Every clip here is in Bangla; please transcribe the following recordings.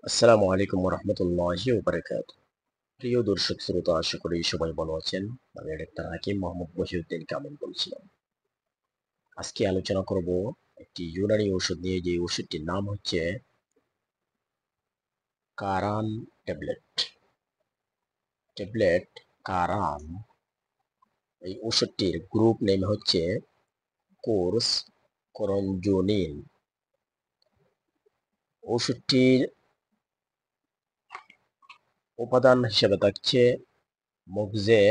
আসসালামু আলাইকুম রহমতুল্লাহি ওয়া বারাকাতুহু। প্রিয় দর্শক শ্রোতা, আশা করি সবাই ভালো আছেন। আমি ডাক্তার হাকিম মোহাম্মদ বশিরউদ্দিন কামিল বলছিলাম। আজকে আলোচনা করব একটি ইউনানি ঔষধ নিয়ে, যে ওষুধটির নাম হচ্ছে কারান ট্যাবলেট। ট্যাবলেট কারান, এই ওষুধটির গ্রুপ নেম হচ্ছে কোর্স করঞ্জনিন। ওষুধটির উপাদান হিসেবে থাকছে মগজে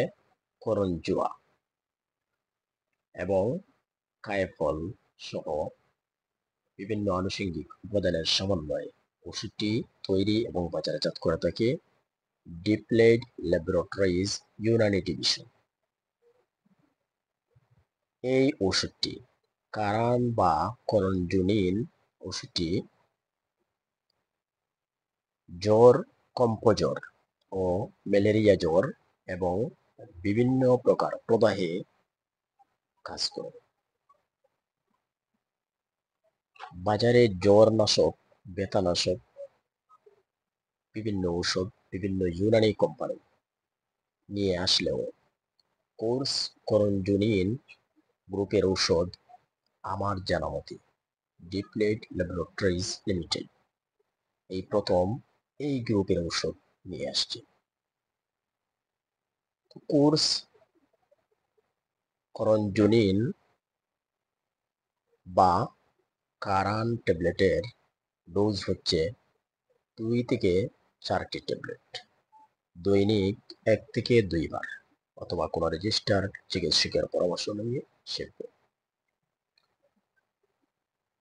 করঞ্জুয়া এবং কায়ফল সহ বিভিন্ন আনুষঙ্গিক উপাদানের সমন্বয়ে ওষুধটি তৈরি এবং বাজারজাত করে থাকে ডিপ্লয়েড ল্যাবরেটরিজ ইউনানি ডিভিশন। এই ওষুধটি কারান বা করঞ্জনিন ওষুধটি জ্বর, কম্পজ্বর ও ম্যালেরিয়া জ্বর এবং বিভিন্ন প্রকার প্রদাহে কাজ করে। বাজারে জ্বর নাশক, ব্যথানাশক বিভিন্ন ঔষধ বিভিন্ন ইউনানি কোম্পানি নিয়ে আসলেও কোর্স করঞ্জনিন গ্রুপের ঔষধ আমার জানা মতে ডিপ্লয়েড ল্যাবরেটরিজ লিমিটেড এই প্রথম এই গ্রুপের ঔষধ নিয়ে আসছে। কোর্স করঞ্জনিন বা কারান ট্যাবলেটের ডোজ হচ্ছে 2 থেকে 4টি ট্যাবলেট দৈনিক 1 থেকে 2 বার অথবা কোনো রেজিস্টার্ড চিকিৎসকের পরামর্শ নিয়ে সেবন।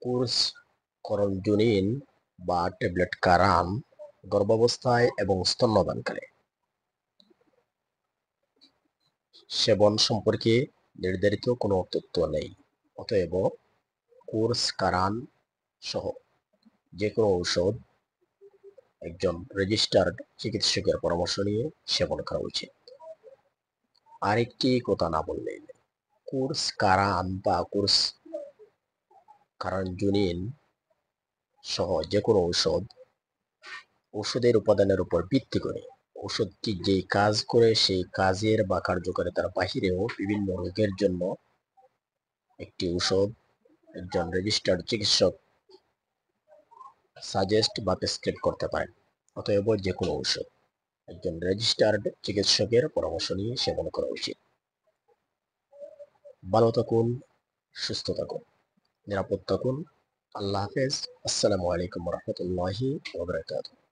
কোর্স করঞ্জনিন বা ট্যাবলেট কারান গর্ভাবস্থায় এবং স্তন্যদানকালে সেবন সম্পর্কে নির্ধারিত কোনো তথ্য নেই। অতএব কোর্স কারান সহ যে কোনো ঔষধ একজন রেজিস্টার্ড চিকিৎসকের পরামর্শ নিয়ে সেবন করা উচিত। আরেকটি কথা না বললে, কোর্স কারান বা কোর্স কারাঞ্জনিন সহ যে কোনো ওষুধের উপাদানের উপর ভিত্তি করে ওষুধটি যে কাজ করে সেই কাজের বা কার্যকারিতার বাহিরেও বিভিন্ন রোগের জন্য একটি ঔষধ একজন রেজিস্টার্ড চিকিৎসক সাজেস্ট বা প্রেসক্রাইব করতে পারেন। অতএব যে কোনো ঔষধ একজন রেজিস্টার্ড চিকিৎসকের পরামর্শ নিয়ে সেবন করা উচিত। ভালো থাকুন, সুস্থ থাকুন, নিরাপদ থাকুন। আল্লাহ হাফেজ। আসসালামু আলাইকুম রহমতুল্লাহি ওয়া বারাকাতুহু।